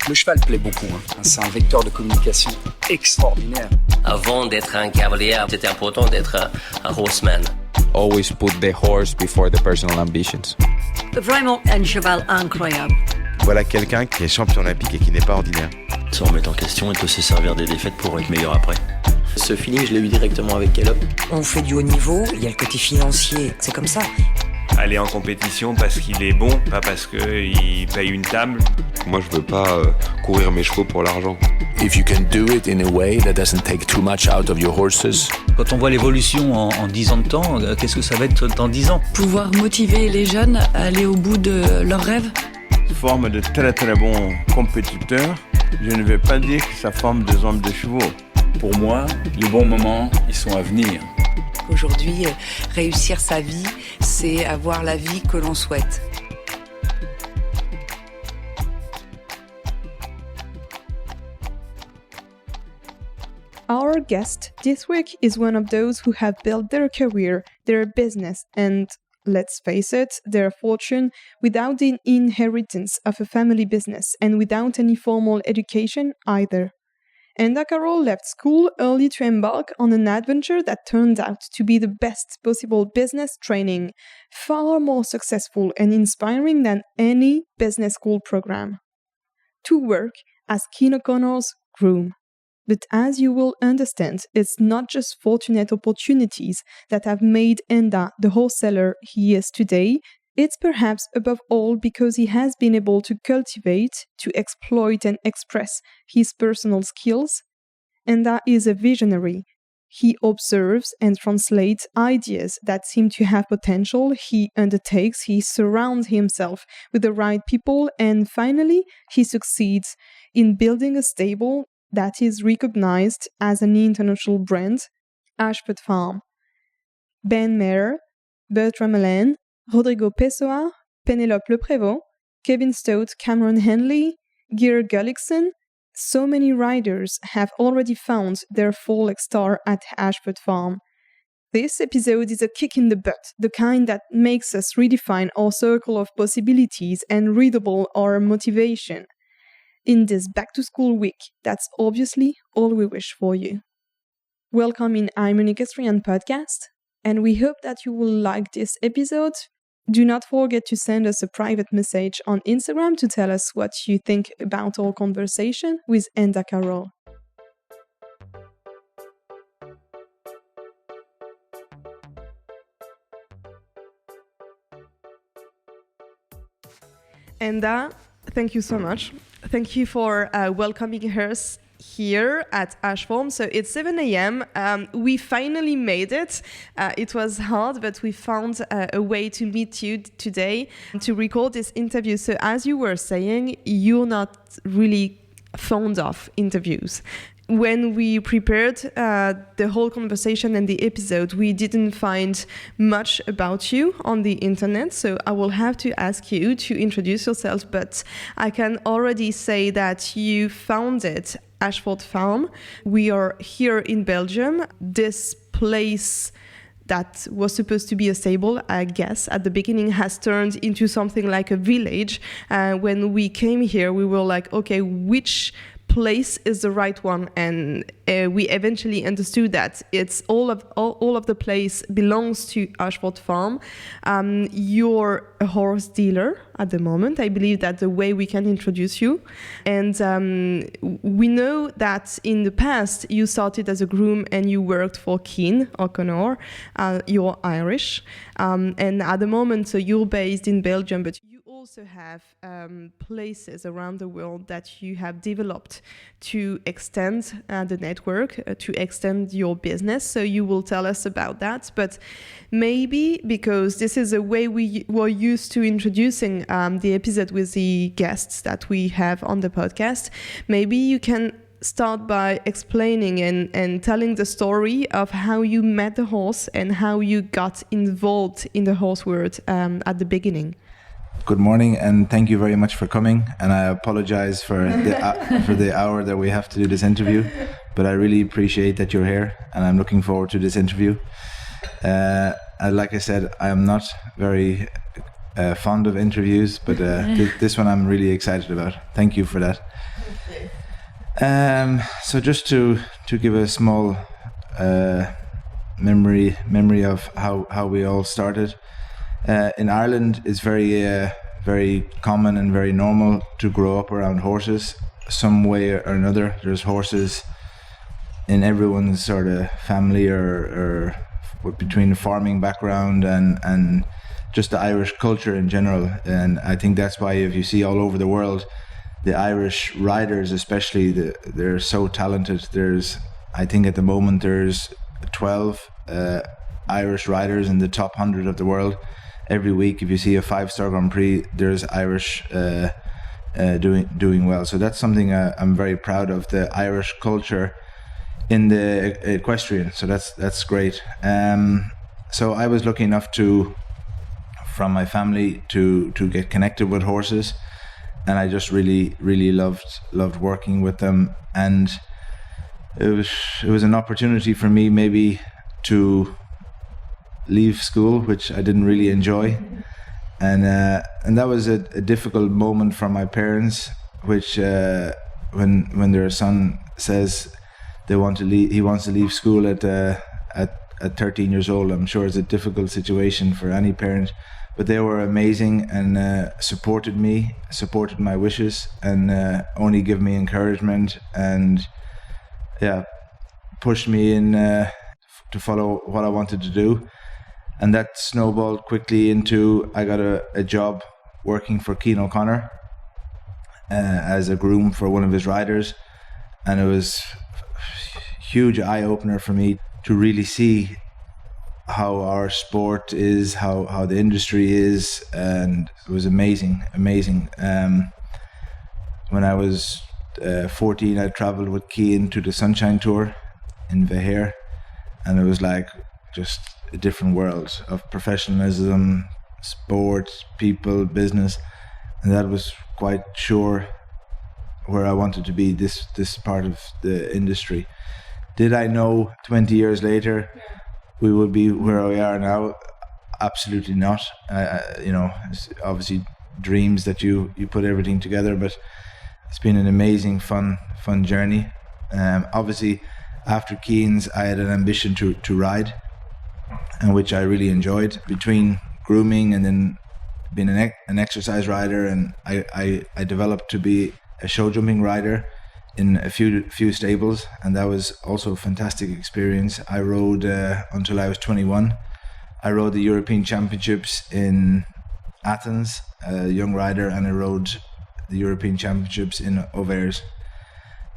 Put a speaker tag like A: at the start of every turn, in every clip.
A: Le cheval plaît beaucoup, hein. C'est un vecteur de communication extraordinaire.
B: Avant d'être un cavalier, c'était important d'être un horseman.
C: Always put the horse before the personal ambitions.
D: Vraiment un cheval incroyable.
E: Voilà quelqu'un qui est champion olympique et qui n'est pas ordinaire.
F: Sans remettre en question, il peut se servir des défaites pour être meilleur après.
G: Ce feeling, je l'ai eu directement avec Caleb.
H: On fait du haut niveau, il y a le côté financier, c'est comme ça.
I: Aller en compétition parce qu'il est bon, pas parce qu'il paye une table.
E: Moi, je veux pas courir mes chevaux pour l'argent.
J: If you can do it in a way that doesn't take too much out of your horses.
F: Quand on voit l'évolution en 10 ans de temps, qu'est-ce que ça va être dans 10 ans ?
D: Pouvoir motiver les jeunes à aller au bout de leurs rêves.
K: Forme de très très bons compétiteurs. Je ne vais pas dire que ça forme des hommes de chevaux.
L: Pour moi, les bons moments, ils sont à venir.
H: Aujourd'hui, réussir sa vie, c'est avoir la vie que l'on souhaite.
M: Our guest this week is one of those who have built their career, their business, and, let's face it, their fortune without the inheritance of a family business and without any formal education either. Enda Carroll left school early to embark on an adventure that turned out to be the best possible business training, far more successful and inspiring than any business school program. To work as Cian O'Connor's groom. But as you will understand, it's not just fortunate opportunities that have made Enda the wholesaler he is today. It's perhaps above all because he has been able to cultivate, to exploit and express his personal skills. Enda is a visionary. He observes and translates ideas that seem to have potential. He undertakes, he surrounds himself with the right people, and finally, he succeeds in building a stable that is recognized as an international brand, Ashford Farm. Ben Mayer, Bertram Allen, Rodrigo Pessoa, Penelope Leprévost, Kevin Stout, Cameron Henley, Geir Gullikson, so many riders have already found their full star at Ashford Farm. This episode is a kick in the butt, the kind that makes us redefine our circle of possibilities and redouble our motivation. In this back-to-school week, that's obviously all we wish for you. Welcome in I'm Equestrian podcast, and we hope that you will like this episode. Do not forget to send us a private message on Instagram to tell us what you think about our conversation with Enda Carroll. Enda, thank you so much. Thank you for welcoming us here at Ashford Farm. So it's 7 a.m. We finally made it. It was hard, but we found a way to meet you today to record this interview. So as you were saying, you're not really fond of interviews. When we prepared the whole conversation and the episode, we didn't find much about you on the internet, so I will have to ask you to introduce yourself, but I can already say that you founded Ashford Farm. We are here in Belgium. This place that was supposed to be a stable, I guess, at the beginning has turned into something like a village. When we came here, we were like, okay, which place is the right one, and we eventually understood that it's all of the place belongs to Ashford Farm. You're a horse dealer at the moment. I believe that's the way we can introduce you. And we know that in the past you started as a groom and you worked for Cian O'Connor. You're Irish, and at the moment, so you're based in Belgium, but you also have places around the world that you have developed to extend the network, to extend your business. So you will tell us about that. But maybe because this is a way we were used to introducing the episode with the guests that we have on the podcast, maybe you can start by explaining and telling the story of how you met the horse and how you got involved in the horse world at the beginning.
N: Good morning, and thank you very much for coming. And I apologize for the hour that we have to do this interview, but I really appreciate that you're here, and I'm looking forward to this interview. Like I said, I am not very fond of interviews, but this one I'm really excited about. Thank you for that. So just to give a small memory of how we all started. In Ireland, it's very common and very normal to grow up around horses, some way or another. There's horses in everyone's sort of family or between the farming background and just the Irish culture in general. And I think that's why if you see all over the world, the Irish riders especially, they're so talented. I think at the moment there's 12 Irish riders in the top 100 of the world. Every week, if you see a 5-star Grand Prix, there's Irish doing well. So that's something I'm very proud of, the Irish culture in the equestrian. So that's great. So I was lucky enough from my family to get connected with horses, and I just really loved working with them. And it was an opportunity for me maybe to leave school, which I didn't really enjoy, and that was a difficult moment for my parents, which when their son says he wants to leave school at 13 years old, I'm sure it's a difficult situation for any parent, but they were amazing and supported my wishes, and only give me encouragement and pushed me in to follow what I wanted to do. And that snowballed quickly into, I got a job working for Cian O'Connor as a groom for one of his riders. And it was a huge eye-opener for me to really see how our sport is, how the industry is. And it was amazing. When I was 14, I traveled with Cian to the Sunshine Tour in Vaher. And it was like just a different world of professionalism, sport, people, business, and that was quite sure where I wanted to be, this part of the industry. Did I know 20 years later we would be where we are now? Absolutely not. It's obviously dreams that you put everything together, but it's been an amazing fun journey. Obviously after Cian's I had an ambition to ride, and which I really enjoyed, between grooming and then being an exercise rider, and I developed to be a show jumping rider in a few stables, and that was also a fantastic experience. I rode until I was 21. I rode the European Championships in Athens, a young rider, and I rode the European Championships in Auvers.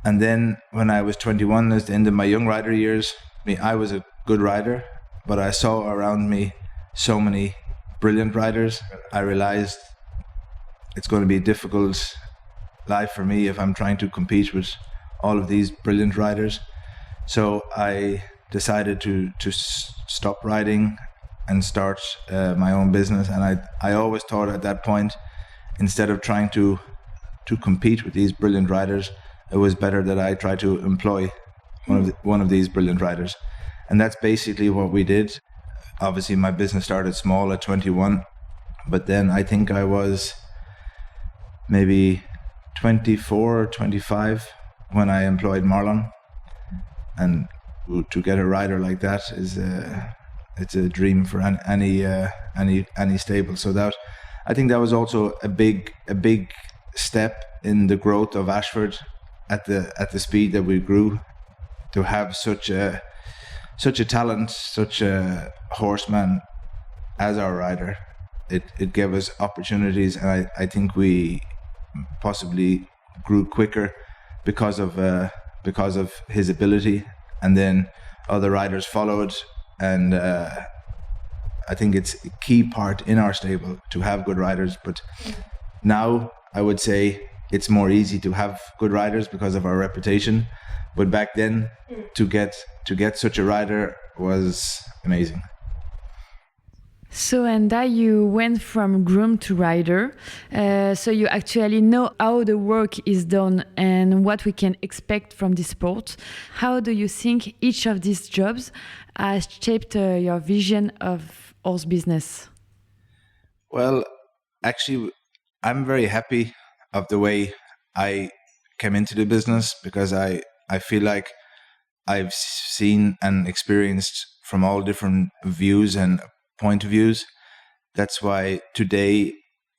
N: And then when I was 21, at the end of my young rider years, I was a good rider, but I saw around me so many brilliant riders. I realized it's going to be a difficult life for me if I'm trying to compete with all of these brilliant riders. So I decided to stop riding and start my own business. And I always thought at that point, instead of trying to compete with these brilliant riders, it was better that I try to employ one of these brilliant riders. And that's basically what we did. Obviously, my business started small at 21, but then I think I was maybe 24 or 25 when I employed Marlon. And to get a rider like that it's a dream for any stable. So that, I think that was also a big step in the growth of Ashford at the speed that we grew, to have such a talent, such a horseman as our rider. It gave us opportunities, and I think we possibly grew quicker because of his ability, and then other riders followed. And I think it's a key part in our stable to have good riders. But now I would say it's more easy to have good riders because of our reputation. But back then, to get such a rider was amazing.
D: So, Enda, you went from groom to rider, so you actually know how the work is done and what we can expect from this sport. How do you think each of these jobs has shaped your vision of horse business?
N: Well, Actually, I'm very happy of the way I came into the business because I feel like I've seen and experienced from all different views and point of views. That's why today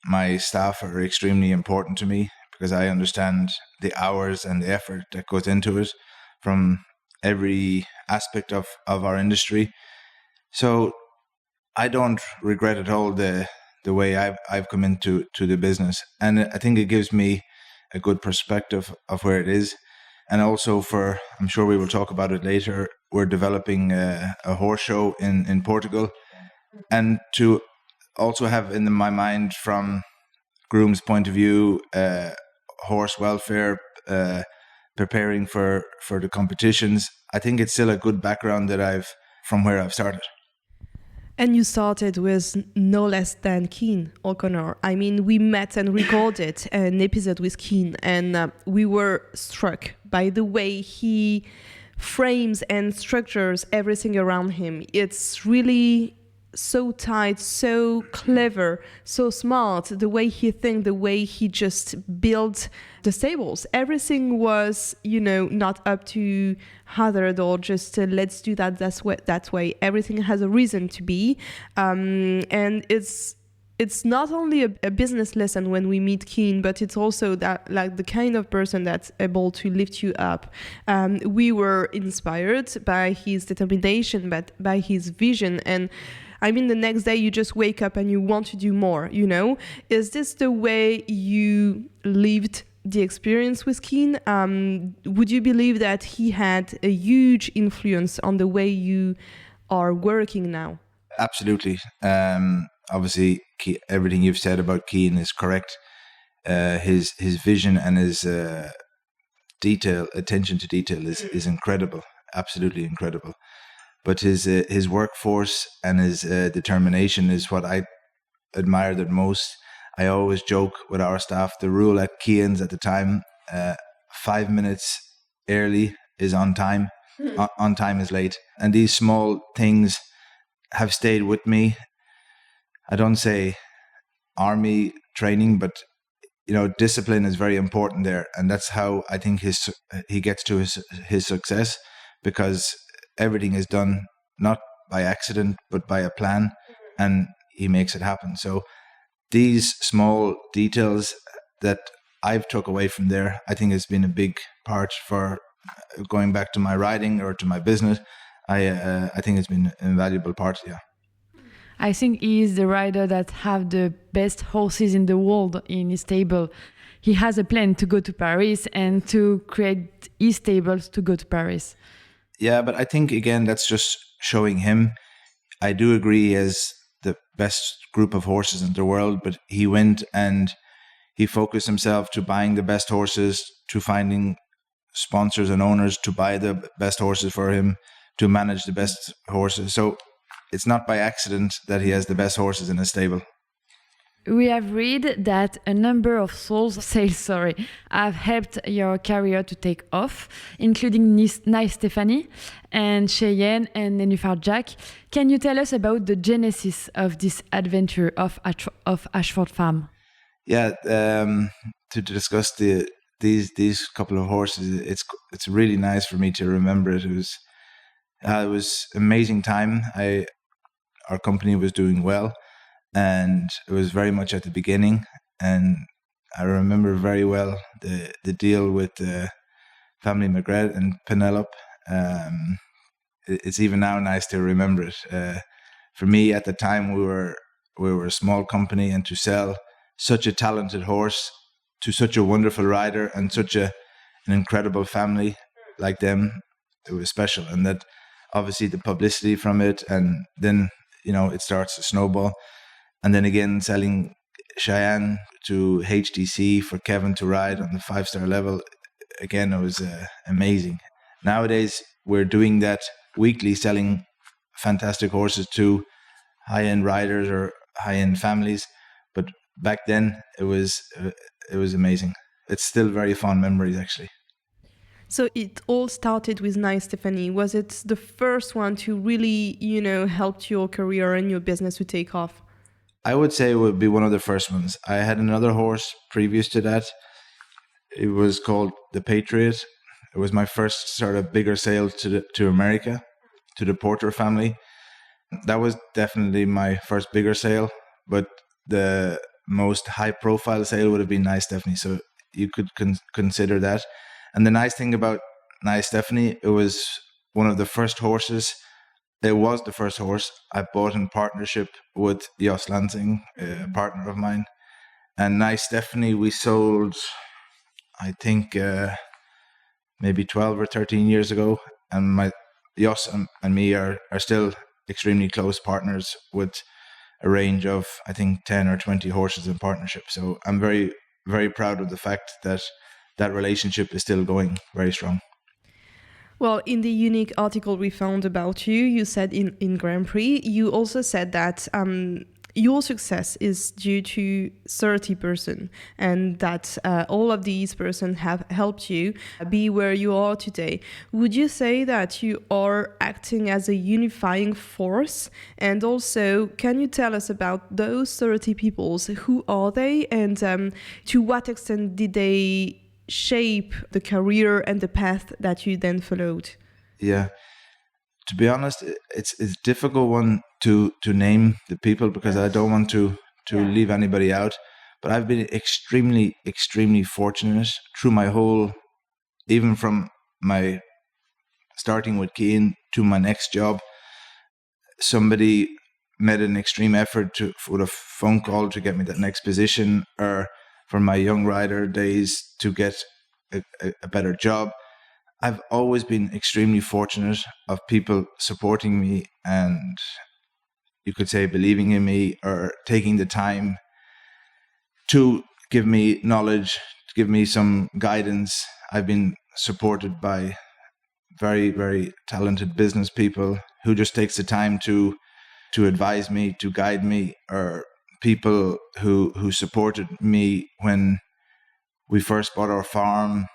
N: my staff are extremely important to me because I understand the hours and the effort that goes into it from every aspect of our industry. So I don't regret at all the way I've come into the business, and I think it gives me a good perspective of where it is. And also I'm sure we will talk about it later, we're developing a horse show in Portugal, and to also have in my mind from groom's point of view, horse welfare, preparing for the competitions. I think it's still a good background that from where I've started.
M: And you started with no less than Cian O'Connor. I mean, we met and recorded an episode with Cian, and we were struck by the way he frames and structures everything around him. It's really so tight, so clever, so smart, the way he thinks, the way he just built the stables. Everything was, not up to hazard or just let's do that way. Everything has a reason to be. And it's not only a business lesson when we meet Cian, but it's also that like the kind of person that's able to lift you up. We were inspired by his determination, but by his vision. And I mean, the next day you just wake up and you want to do more, Is this the way you lived the experience with Cian? Would you believe that he had a huge influence on the way you are working now?
N: Absolutely. Obviously, everything you've said about Cian is correct. His vision and his attention to detail is incredible, absolutely incredible. But his workforce and his determination is what I admire the most. I always joke with our staff, the rule at Cian's at the time, 5 minutes early is on time, on time is late. And these small things have stayed with me. I don't say army training, but discipline is very important there, and that's how I think he gets to his success, because everything is done not by accident but by a plan, and he makes it happen. So these small details that I've took away from there, I think has been a big part for going back to my riding or to my business. I think it's been an invaluable part. Yeah.
D: I think he is the rider that have the best horses in the world in his stable. He has a plan to go to Paris and to create his stables to go to Paris.
N: Yeah, but I think, again, that's just showing him. I do agree he has the best group of horses in the world, but he went and he focused himself to buying the best horses, to finding sponsors and owners to buy the best horses for him, to manage the best horses. So it's not by accident that he has the best horses in his stable.
D: We have read that a number of sales have helped your career to take off, including Nice Stephanie and Cheyenne and Nenufar Jack. Can you tell us about the genesis of this adventure of Ashford Farm?
N: Yeah, to discuss these couple of horses, it's really nice for me to remember it. It was amazing time. Our company was doing well, and it was very much at the beginning. And I remember very well the deal with family Magret and Penelope. It's even now nice to remember it. For me, at the time, we were a small company, and to sell such a talented horse to such a wonderful rider and such an incredible family like them, it was special. And that obviously the publicity from it, and then it starts to snowball. And then again, selling Cheyenne to HTC for Kevin to ride on the 5-star level, again, it was amazing. Nowadays, we're doing that weekly, selling fantastic horses to high-end riders or high-end families. But back then, it was amazing. It's still very fond memories, actually.
M: So it all started with Nice Stephanie. Was it the first one to really, help your career and your business to take off?
N: I would say it would be one of the first ones. I had another horse previous to that. It was called the Patriot. It was my first sort of bigger sale to America, to the Porter family. That was definitely my first bigger sale, but the most high-profile sale would have been Nice Stephanie. So you could consider that. And the nice thing about Nice Stephanie, it was one of the first horses. It was the first horse I bought in partnership with Jos Lansing, a partner of mine. And Nice Stephanie, we sold, I think, maybe 12 or 13 years ago. And my Jos and me are still extremely close partners with a range of, I think, 10 or 20 horses in partnership. So I'm very, very proud of the fact that that relationship is still going very strong.
M: Well, in the unique article we found about you, you said in Grand Prix, you also said that your success is due to 30 persons and that all of these persons have helped you be where you are today. Would you say that you are acting as a unifying force? And also, can you tell us about those 30 people? Who are they, and to what extent did they shape the career and the path that you then followed?
N: Yeah, to be honest, it's a difficult one to name the people because I don't want to leave anybody out. But I've been extremely, extremely fortunate through my whole, even from my starting with Cian to my next job. Somebody made an extreme effort with a phone call to get me that next position, or from my young rider days to get a better job. I've always been extremely fortunate of people supporting me and, you could say, believing in me or taking the time to give me knowledge, to give me some guidance. I've been supported by very, very talented business people who just takes the time to advise me, to guide me, or people who supported me when we first bought our farm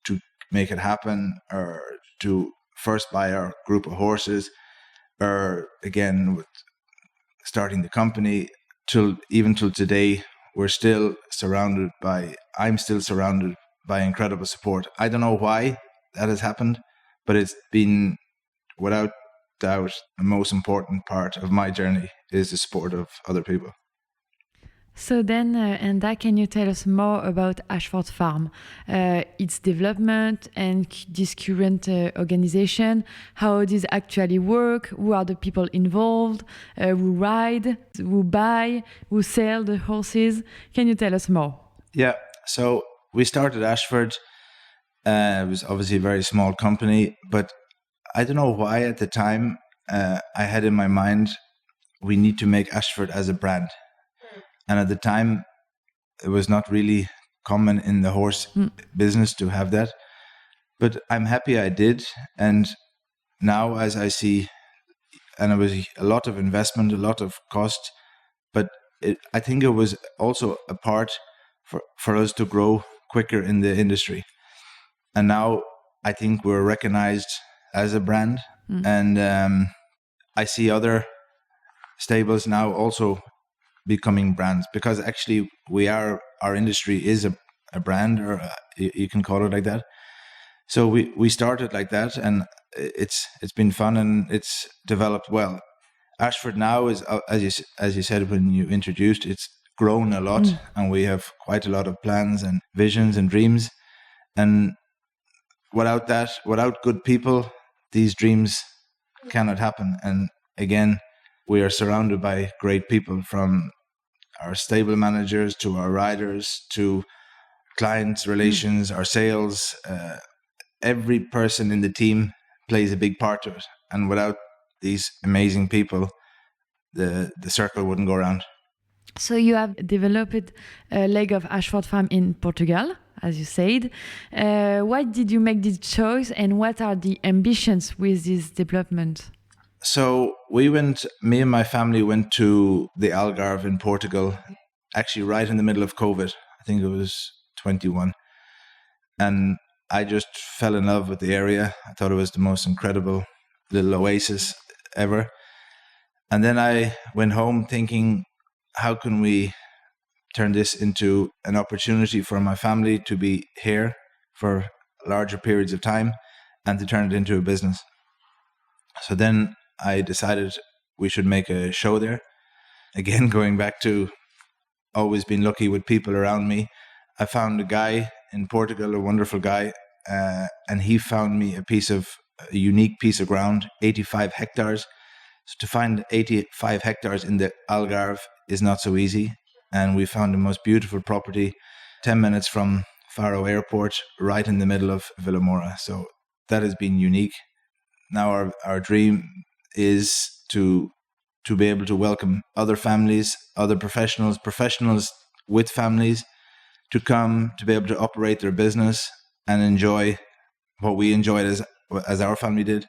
N: to make it happen, or to first buy our group of horses, or again with starting the company till today. I'm still surrounded by incredible support. I don't know why that has happened, but it's been without doubt the most important part of my journey is the support of other people.
D: So then, Enda, can you tell us more about Ashford Farm, its development and this current organization, how does it actually work, who are the people involved, who ride, who buy, who sell the horses? Can you tell us more?
N: Yeah, so we started Ashford. It was obviously a very small company, but I don't know why at the time I had in my mind we need to make Ashford as a brand. And at the time, it was not really common in the horse business to have that. But I'm happy I did. And now as I see, and it was a lot of investment, a lot of cost, but I think it was also a part for us to grow quicker in the industry. And now I think we're recognized as a brand. And I see other stables now also becoming brands, because actually our industry is a brand, or you can call it like that. So we started like that, and it's been fun and it's developed well. Ashford now is, as you said when you introduced, it's grown a lot, and we have quite a lot of plans and visions and dreams. And without good people, these dreams cannot happen. And again, we are surrounded by great people, from our stable managers to our riders to clients relations, our sales. Every person in the team plays a big part of it. And without these amazing people, the circle wouldn't go around.
D: So you have developed a leg of Ashford Farm in Portugal, as you said. Why did you make this choice, and what are the ambitions with this development?
N: So me and my family went to the Algarve in Portugal, actually right in the middle of COVID. I think it was 21. And I just fell in love with the area. I thought it was the most incredible little oasis ever. And then I went home thinking, how can we turn this into an opportunity for my family to be here for larger periods of time and to turn it into a business. So then I decided we should make a show there. Again, going back to always being lucky with people around me, I found a guy in Portugal, a wonderful guy, and he found me a unique piece of ground, 85 hectares. So to find 85 hectares in the Algarve is not so easy. And we found the most beautiful property, 10 minutes from Faro Airport, right in the middle of Vilamora. So that has been unique. Now our dream is to be able to welcome other families, other professionals with families, to come to be able to operate their business and enjoy what we enjoyed as our family did,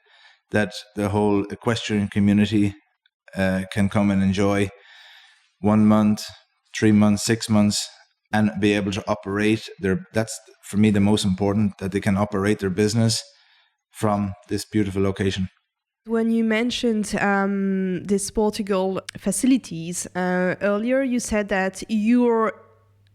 N: that the whole equestrian community can come and enjoy 1 month, 3 months, 6 months, and be able to operate that's for me the most important, that they can operate their business from this beautiful location.
M: When you mentioned this Portugal facilities earlier, you said that you're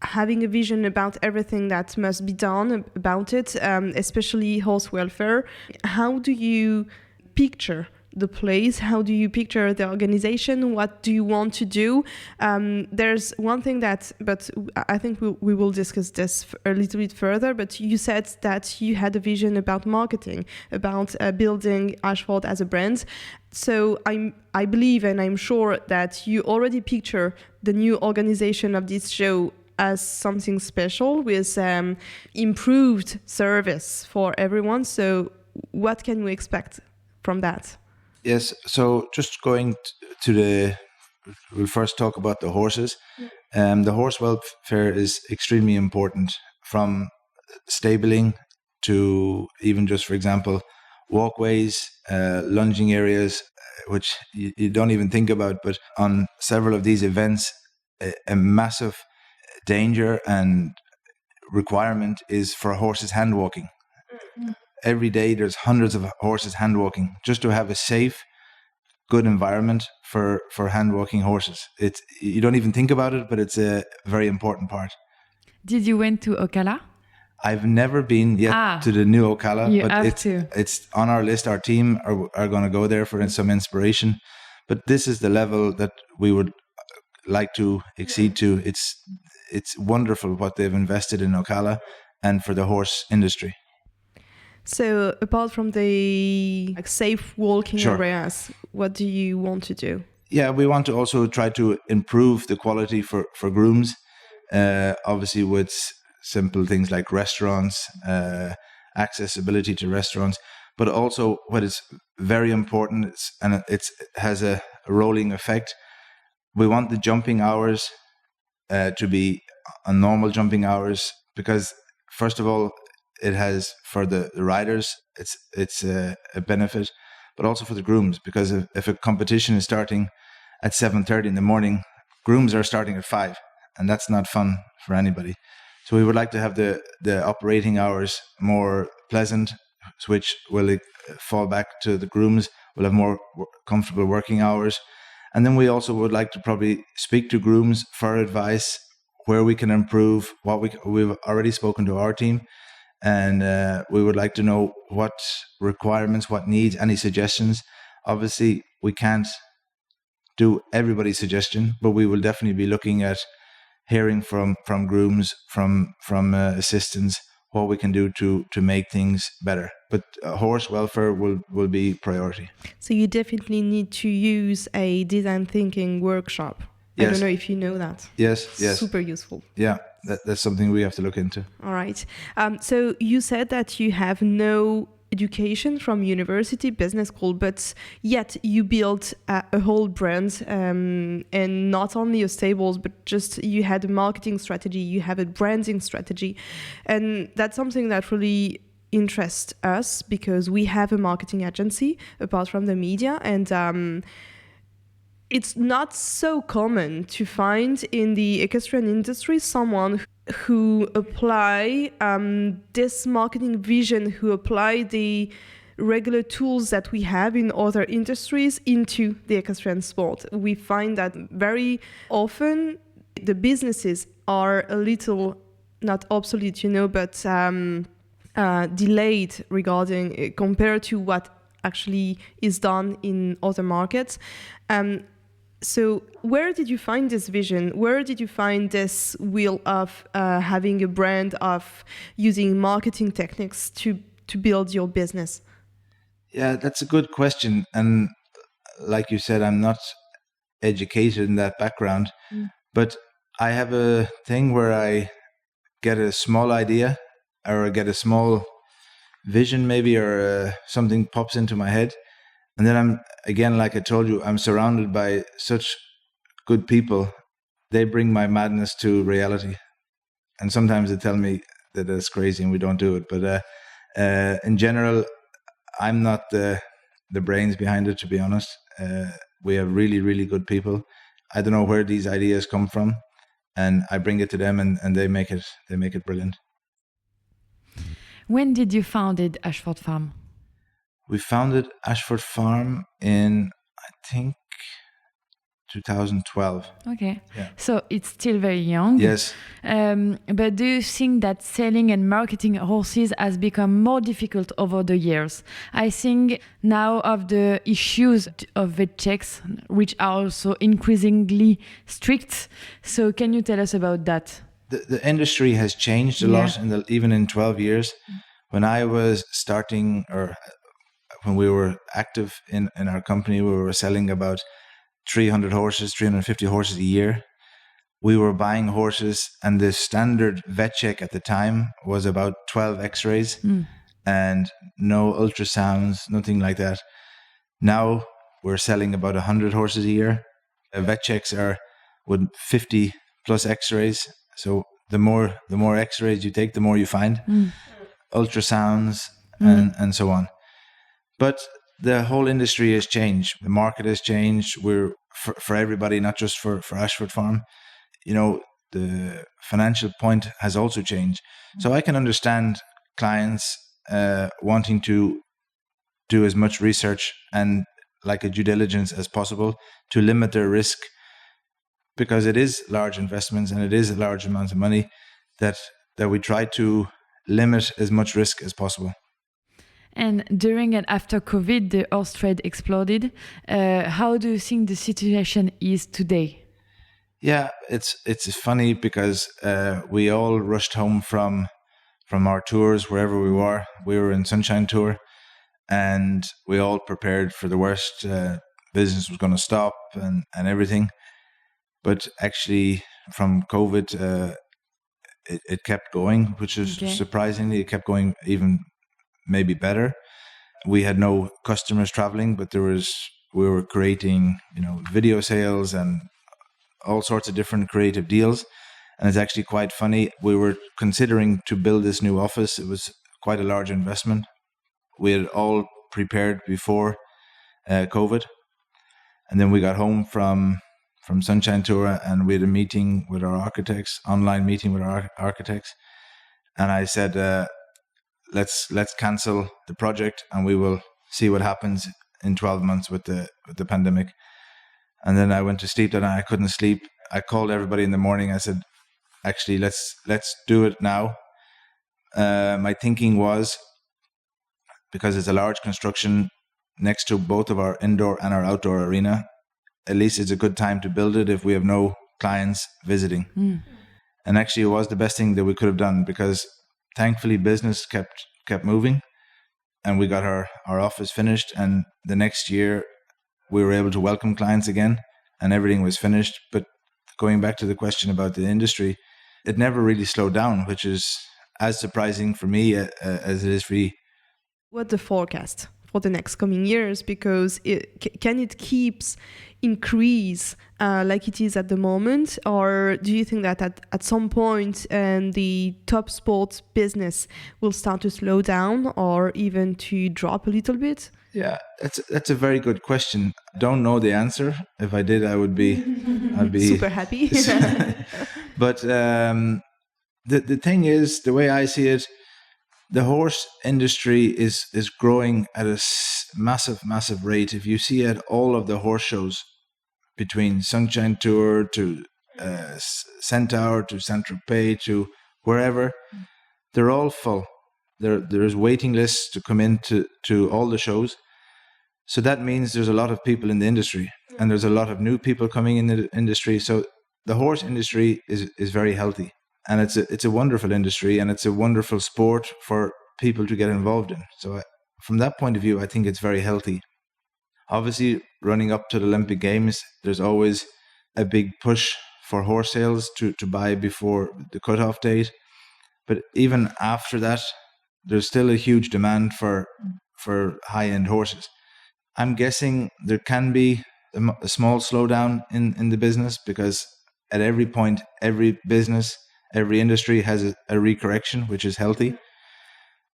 M: having a vision about everything that must be done about it, especially horse welfare. How do you picture the place? How do you picture the organization? What do you want to do? There's one thing but I think we will discuss this a little bit further, but you said that you had a vision about marketing, about building Ashford as a brand. So I believe and I'm sure that you already picture the new organization of this show as something special with improved service for everyone. So what can we expect from that?
N: Yes, so just going we'll first talk about the horses. The horse welfare is extremely important, from stabling to even just, for example, walkways, lunging areas, which you don't even think about, but on several of these events, a massive danger and requirement is for horses hand walking. Every day there's hundreds of horses hand walking, just to have a safe, good environment for hand walking horses. You don't even think about it, but it's a very important part.
D: Did you went to Ocala?
N: I've never been yet to the new Ocala, but it's on our list. Our team are going to go there for some inspiration. But this is the level that we would like to exceed to. It's wonderful what they've invested in Ocala and for the horse industry.
M: So apart from the safe walking areas, what do you want to do?
N: Yeah, we want to also try to improve the quality for grooms, obviously with simple things like restaurants, accessibility to restaurants, but also what is very important, and it has a rolling effect, we want the jumping hours to be on normal jumping hours, because first of all, it has for the riders, it's a benefit, but also for the grooms, because if a competition is starting at 7:30 in the morning, grooms are starting at 5, and that's not fun for anybody. So we would like to have the operating hours more pleasant, which will fall back to the grooms. We'll have more comfortable working hours. And then we also would like to probably speak to grooms for advice, where we can improve, we've already spoken to our team, and we would like to know what requirements, what needs, any suggestions. Obviously, we can't do everybody's suggestion, but we will definitely be looking at hearing from grooms, from assistants, what we can do to make things better. But horse welfare will be priority.
M: So you definitely need to use a design thinking workshop. Yes. I don't know if you know that.
N: Yes.
M: Super useful.
N: Yeah, that's something we have to look into.
M: All right. So you said that you have no education from university, business school, but yet you built a whole brand, and not only a stables, but just you had a marketing strategy, you have a branding strategy, and that's something that really interests us, because we have a marketing agency apart from the media, and it's not so common to find in the equestrian industry someone who apply this marketing vision, who apply the regular tools that we have in other industries into the equestrian sport. We find that very often the businesses are a little, not obsolete, but delayed regarding compared to what actually is done in other markets. So where did you find this vision? Where did you find this will of having a brand, of using marketing techniques to build your business?
N: Yeah, that's a good question. And like you said, I'm not educated in that background, but I have a thing where I get a small idea or get a small vision maybe, or something pops into my head. And then I'm, again, like I told you, I'm surrounded by such good people. They bring my madness to reality. And sometimes they tell me that it's crazy and we don't do it. But in general, I'm not the brains behind it, to be honest. We have really, really good people. I don't know where these ideas come from. And I bring it to them and they make it brilliant.
D: When did you founded Ashford Farm?
N: We founded Ashford Farm in, I think, 2012.
D: Okay.
N: Yeah.
D: So it's still very young.
N: Yes.
D: But do you think that selling and marketing horses has become more difficult over the years? I think now of the issues of vet checks, which are also increasingly strict. So can you tell us about that?
N: The industry has changed a lot, even in 12 years. When I was starting, or when we were active in our company, we were selling about 350 horses a year. We were buying horses, and the standard vet check at the time was about 12 x-rays and no ultrasounds, nothing like that. Now we're selling about 100 horses a year. Vet checks are with 50 plus x-rays. So the more x-rays you take, the more you find. Ultrasounds and so on. But the whole industry has changed. The market has changed. We're for everybody, not just for Ashford Farm. The financial point has also changed. So I can understand clients wanting to do as much research and like a due diligence as possible to limit their risk, because it is large investments and it is a large amount of money that we try to limit as much risk as possible.
D: And during and after COVID, the horse trade exploded. How do you think the situation is today?
N: Yeah, it's funny because we all rushed home from our tours wherever we were. We were in Sunshine Tour, and we all prepared for the worst. Business was going to stop and everything. But actually, from COVID, it kept going, which is surprisingly, it kept going even maybe better. We had no customers traveling, but we were creating, video sales and all sorts of different creative deals. And it's actually quite funny. We were considering to build this new office. It was quite a large investment. We had all prepared before COVID. And then we got home from Sunshine Tour, and we had a meeting with our architects, online meeting with our architects. And I said, let's cancel the project and we will see what happens in 12 months with the pandemic. And then I went to sleep that night. I couldn't sleep. I called everybody in the morning. I said, actually, let's do it now. My thinking was, because it's a large construction next to both of our indoor and our outdoor arena, at least it's a good time to build it if we have no clients visiting. And actually, it was the best thing that we could have done, because thankfully business kept moving, and we got our office finished, and the next year we were able to welcome clients again, and everything was finished. But going back to the question about the industry, it never really slowed down, which is as surprising for me as it is for you.
M: What's the forecast for the next coming years? Because can it keeps increase like it is at the moment, or do you think that at some point the top sports business will start to slow down or even to drop a little bit?
N: Yeah, that's a very good question. Don't know the answer. If I did, I'd be
M: super happy.
N: But the thing is, the way I see it, The horse industry is growing at a massive rate. If you see at all of the horse shows, between Sunshine Tour to Centaur to Saint-Tropez to wherever, they're all full. There's waiting lists to come into all the shows. So that means there's a lot of people in the industry, and there's a lot of new people coming in the industry. So the horse industry is very healthy, and it's a wonderful industry, and it's a wonderful sport for people to get involved in. So from that point of view, I think it's very healthy. Obviously, running up to the Olympic Games, there's always a big push for horse sales to buy before the cutoff date. But even after that, there's still a huge demand for high-end horses. I'm guessing there can be a small slowdown in the business, because at every point, every business, every industry has a recorrection, which is healthy.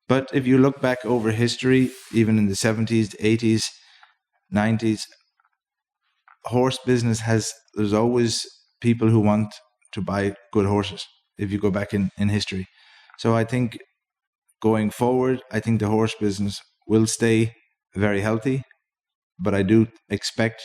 N: But if you look back over history, even in the 70s, 80s, 90s, horse business there's always people who want to buy good horses, if you go back in history. So I think going forward, I think the horse business will stay very healthy, but I do expect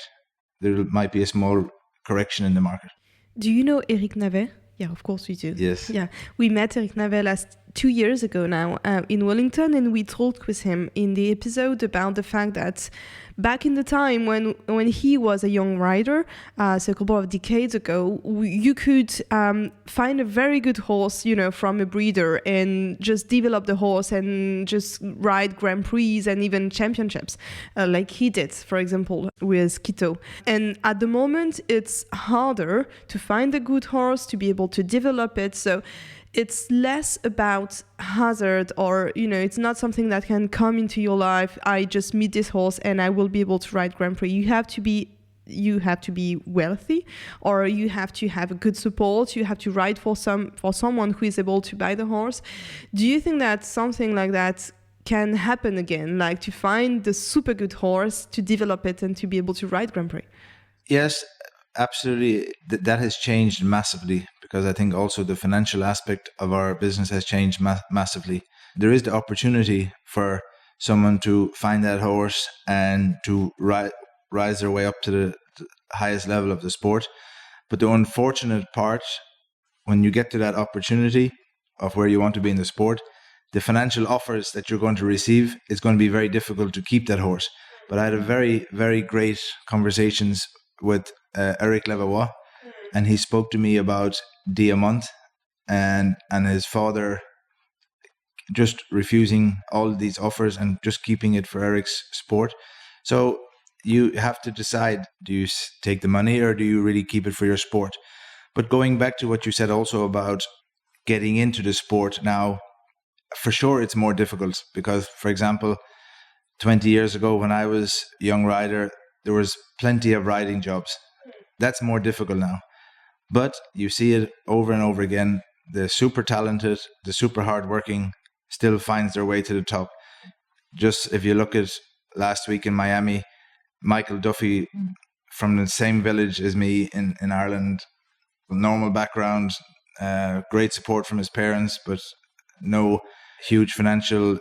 N: there might be a small correction in the market.
M: Do you know Eric Navet? Yeah, of course we do.
N: Yes.
M: Yeah, we met Eric Navet 2 years ago now in Wellington, and we talked with him in the episode about the fact that back in the time when he was a young rider, so a couple of decades ago, you could find a very good horse, from a breeder, and just develop the horse and just ride Grand Prix and even championships, like he did, for example, with Quito. And at the moment, it's harder to find a good horse, to be able to develop it. So it's less about hazard, or, it's not something that can come into your life. I just meet this horse and I will be able to ride Grand Prix. You have to be wealthy, or you have to have a good support. You have to ride for someone who is able to buy the horse. Do you think that something like that can happen again, like to find the super good horse, to develop it, and to be able to ride Grand Prix?
N: Yes, absolutely. That has changed massively, because I think also the financial aspect of our business has changed massively. There is the opportunity for someone to find that horse and to rise their way up to the highest level of the sport. But the unfortunate part, when you get to that opportunity of where you want to be in the sport, the financial offers that you're going to receive, it's going to be very difficult to keep that horse. But I had a very, very great conversations with Eric Levallois, and he spoke to me about Diamant and his father just refusing all these offers and just keeping it for Eric's sport. So you have to decide, do you take the money or do you really keep it for your sport? But going back to what you said also about getting into the sport now, for sure it's more difficult, because, for example, 20 years ago when I was a young rider, there was plenty of riding jobs. That's more difficult now. But you see it over and over again. The super talented, the super hardworking still finds their way to the top. Just if you look at last week in Miami, Michael Duffy from the same village as me in Ireland, normal background, great support from his parents, but no huge financial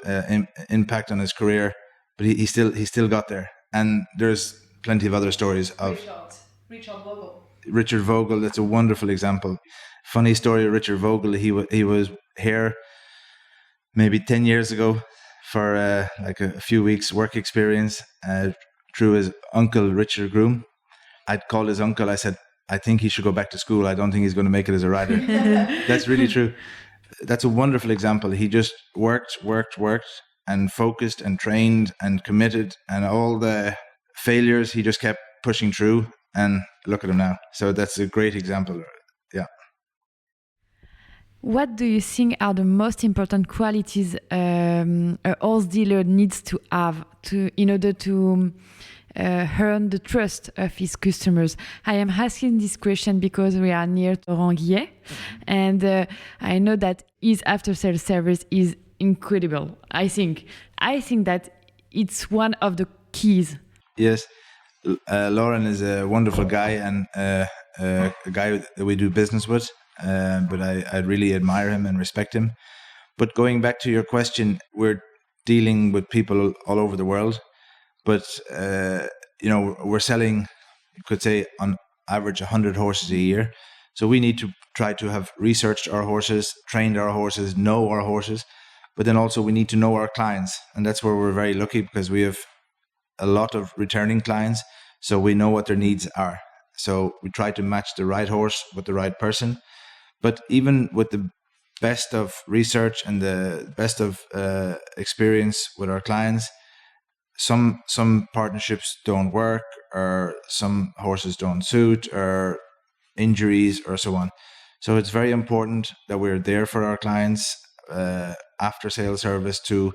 N: impact on his career. But he still got there. And there's plenty of other stories of Richard Vogel. That's a wonderful example. Funny story of Richard Vogel. He was here maybe 10 years ago for like a few weeks work experience through his uncle, Richard Groom. I'd called his uncle. I said, I think he should go back to school. I don't think he's going to make it as a rider. That's really true. That's a wonderful example. He just worked and focused and trained and committed, and all the failures, he just kept pushing through, and look at him now. So that's a great example. Yeah.
D: What do you think are the most important qualities a horse dealer needs to have in order to earn the trust of his customers? I am asking this question because we are near Torrent-Guillet, and I know that his after-sales service is incredible. I think that it's one of the keys.
N: Yes, Lauren is a wonderful guy, and a guy that we do business with. But I really admire him and respect him. But going back to your question, we're dealing with people all over the world, but we're selling, you could say, on average 100 horses a year. So we need to try to have researched our horses, trained our horses, know our horses, but then also we need to know our clients. And that's where we're very lucky, because we have a lot of returning clients, so we know what their needs are. So we try to match the right horse with the right person. But even with the best of research and the best of experience with our clients, some partnerships don't work, or some horses don't suit, or injuries, or so on. So it's very important that we're there for our clients, after sales service, to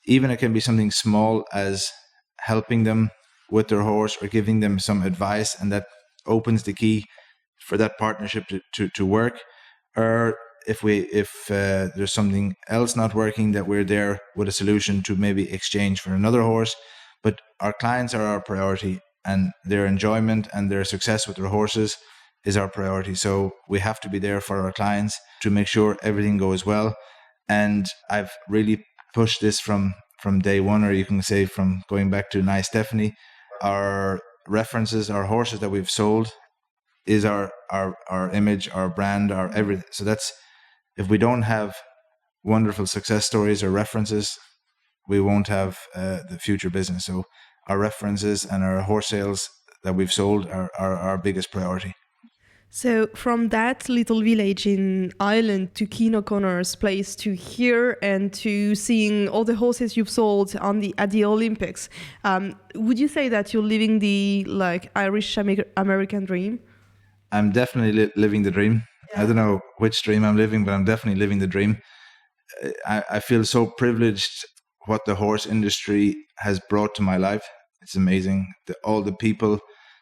N: even, it can be something small as helping them with their horse or giving them some advice, and that opens the key for that partnership to work. Or if there's something else not working, that we're there with a solution to maybe exchange for another horse. But our clients are our priority, and their enjoyment and their success with their horses is our priority. So we have to be there for our clients to make sure everything goes well. And I've really pushed this from day one, or you can say from going back to Nice Stephanie. Our references, our horses that we've sold, is our image, our brand, our everything. So that's, if we don't have wonderful success stories or references, we won't have the future business. So our references and our horse sales that we've sold are our biggest priority.
M: So from that little village in Ireland to Cian O'Connor's place to here, and to seeing all the horses you've sold at the Olympics, would you say that you're living the Irish American dream?
N: I'm definitely living the dream. Yeah. I don't know which dream I'm living, but I'm definitely living the dream. I feel so privileged what the horse industry has brought to my life. It's amazing. All the people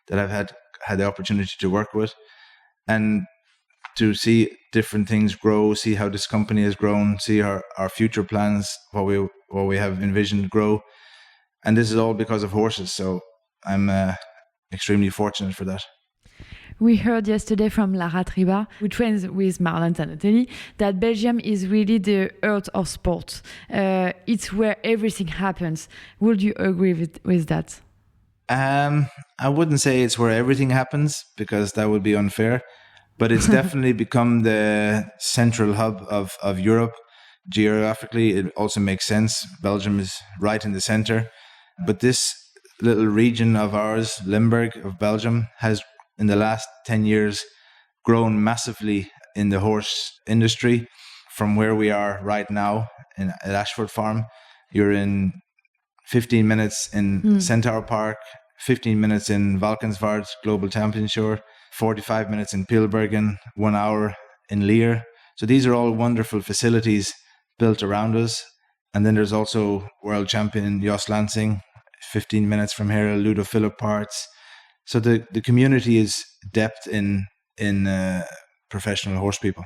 N: that I've had the opportunity to work with, and to see different things grow, see how this company has grown, see our future plans, what we have envisioned grow. And this is all because of horses. So I'm extremely fortunate for that.
D: We heard yesterday from Lara Triba, who trains with Marlon Tanatelli, that Belgium is really the heart of sport. It's where everything happens. Would you agree with that?
N: I wouldn't say it's where everything happens, because that would be unfair. But it's definitely become the central hub of Europe. Geographically, it also makes sense. Belgium is right in the center. But this little region of ours, Limburg of Belgium, has in the last 10 years grown massively in the horse industry. From where we are right now at Ashford Farm, you're in 15 minutes in Centaur Park, 15 minutes in Valkenswaard Global Championship, 45 minutes in Pilbergen, 1 hour in Lier. So these are all wonderful facilities built around us. And then there's also world champion Jos Lansing, 15 minutes from here, Ludo Philip Parts. So the community is depth in professional horse people.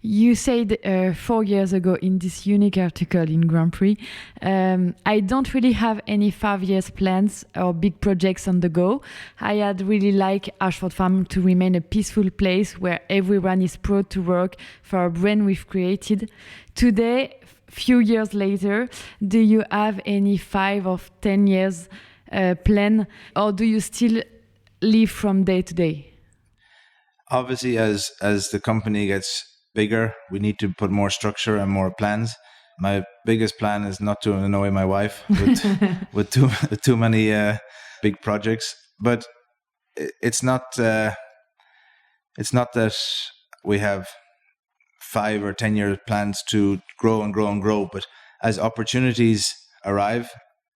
D: You said 4 years ago in this unique article in Grand Prix, I don't really have any 5 years plans or big projects on the go. I had really like Ashford Farm to remain a peaceful place where everyone is proud to work for a brand we've created. Today, few years later, do you have any 5 or 10 years plan, or do you still live from day to day?
N: Obviously, as the company gets bigger, we need to put more structure and more plans. My biggest plan is not to annoy my wife with too many big projects. But it's not that we have 5 or 10 year plans to grow and grow and grow. But as opportunities arrive,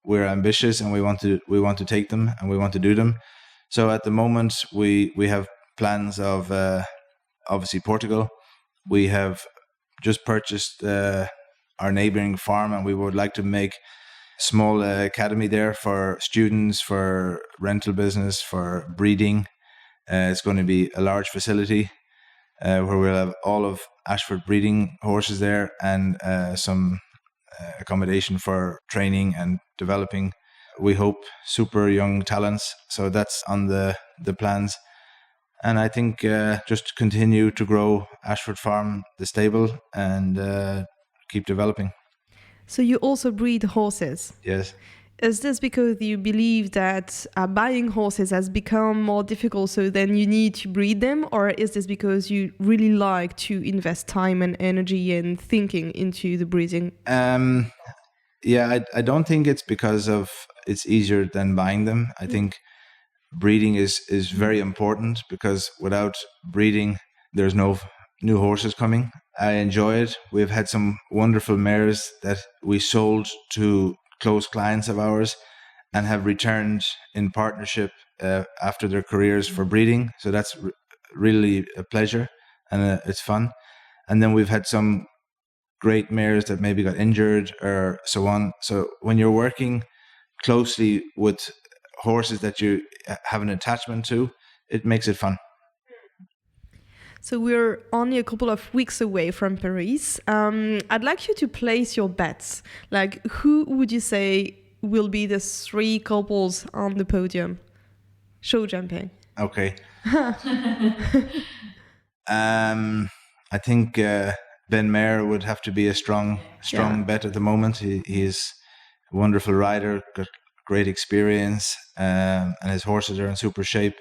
N: we're ambitious and we want to take them and we want to do them. So at the moment, we have plans of obviously Portugal. We have just purchased our neighboring farm, and we would like to make a small academy there for students, for rental business, for breeding. It's going to be a large facility where we'll have all of Ashford breeding horses there, and some accommodation for training and developing, we hope, super young talents. So that's on the plans. And I think just continue to grow Ashford Farm, the stable, and keep developing.
M: So you also breed horses.
N: Yes.
M: Is this because you believe that buying horses has become more difficult, so then you need to breed them? Or is this because you really like to invest time and energy and thinking into the breeding?
N: Yeah, I don't think it's because of it's easier than buying them. I think breeding is very important, because without breeding, there's no new horses coming. I enjoy it. We've had some wonderful mares that we sold to close clients of ours and have returned in partnership after their careers for breeding. So that's really a pleasure, and it's fun. And then we've had some great mares that maybe got injured or so on. So when you're working closely with horses that you have an attachment to, it makes it fun.
M: So we're only a couple of weeks away from Paris. I'd like you to place your bets. Like, who would you say will be the 3 couples on the podium? Show jumping.
N: Okay. I think Ben Maher would have to be a strong bet at the moment. He is a wonderful rider, got great experience, and his horses are in super shape.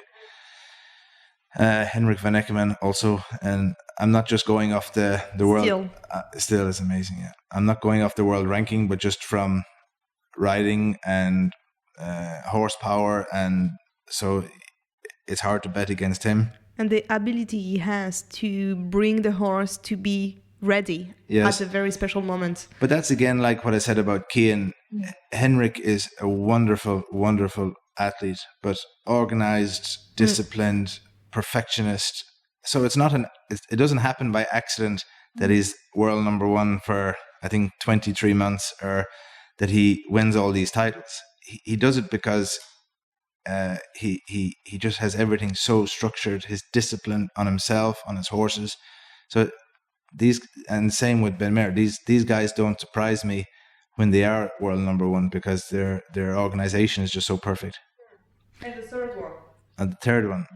N: Henrik van Eckermann also, and I'm not just going off the world. Still is amazing. Yeah, I'm not going off the world ranking, but just from riding and horsepower, and so it's hard to bet against him.
M: And the ability he has to bring the horse to be ready at a very special moment.
N: But that's again like what I said about Cian. Henrik is a wonderful, wonderful athlete, but organized, disciplined, perfectionist. So it's not it doesn't happen by accident that he's world number 1 for I think 23 months, or that he wins all these titles. He does it because he just has everything so structured, his discipline on himself, on his horses. So and same with Ben Maher, these guys don't surprise me when they are world number 1, because their organization is just so perfect.
M: And the third one?
N: And the third one,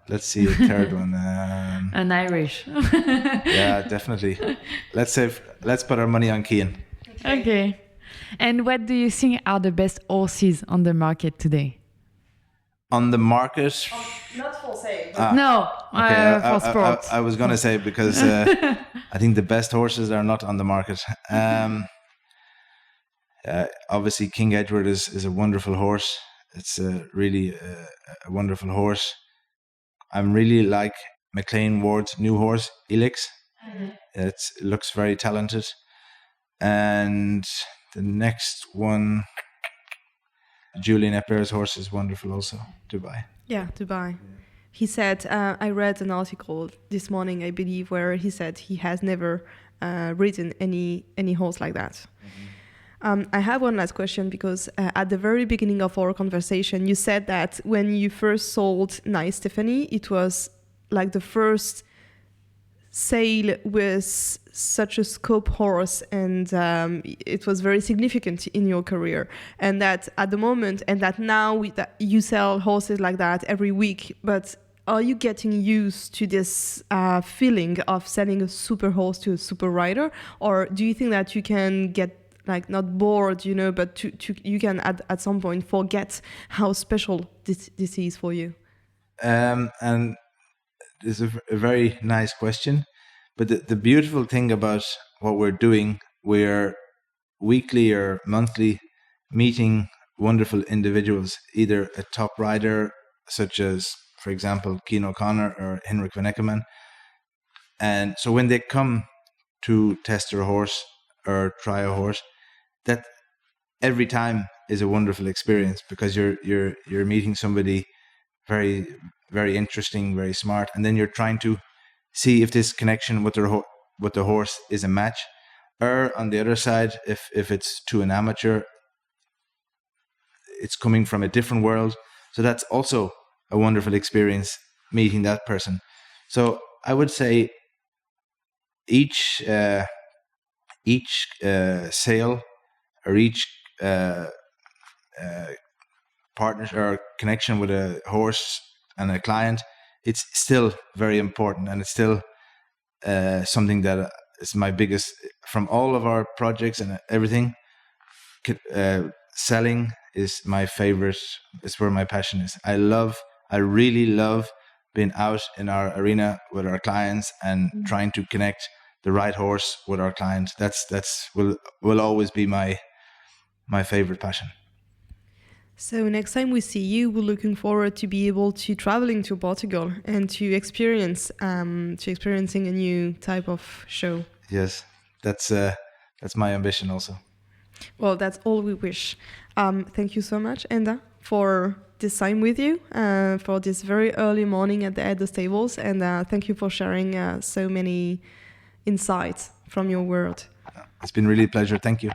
N: let's see, the third one.
D: An Irish.
N: Yeah, definitely. Let's put our money on Cian.
D: Okay. And what do you think are the best horses on the market today?
N: On the market?
M: Not for sale.
D: No, for sport.
N: I was going to say, because I think the best horses are not on the market. Obviously, King Edward is a wonderful horse. It's really a wonderful horse. I'm really like McLean Ward's new horse, Elix. It looks very talented. And the next one, Julian Epper's horse, is wonderful also, Dubai.
M: Yeah, Dubai. He said, I read an article this morning, I believe, where he said he has never ridden any horse like that. I have one last question, because at the very beginning of our conversation, you said that when you first sold Nice Stephanie, it was like the first sale with such a scope horse, and it was very significant in your career. And that at the moment, and that now you sell horses like that every week, but are you getting used to this feeling of selling a super horse to a super rider? Or do you think that you can get like not bored, but you can at some point forget how special this is for you?
N: And it's a very nice question. But the beautiful thing about what we're doing, we're weekly or monthly meeting wonderful individuals, either a top rider such as, for example, Cian O'Connor or Henrik van Eckermann. And so when they come to test their horse or try a horse, that every time is a wonderful experience, because you're meeting somebody very, very interesting, very smart, and then you're trying to see if this connection with the horse is a match. Or on the other side, if it's to an amateur, it's coming from a different world. So that's also a wonderful experience, meeting that person. So I would say each sale or each partner or connection with a horse and a client, it's still very important, and it's still something that it's my biggest, from all of our projects and everything, selling is my favorite. It's where my passion is. I really love being out in our arena with our clients and trying to connect the right horse with our clients. That's will always be my favorite passion.
M: So next time we see you, we're looking forward to be able to traveling to Portugal and to experiencing a new type of show.
N: Yes, that's my ambition also.
M: Well, that's all we wish. Thank you so much, Enda, for this time with you, for this very early morning at the stables, and thank you for sharing so many insights from your world.
N: It's been really a pleasure. Thank you.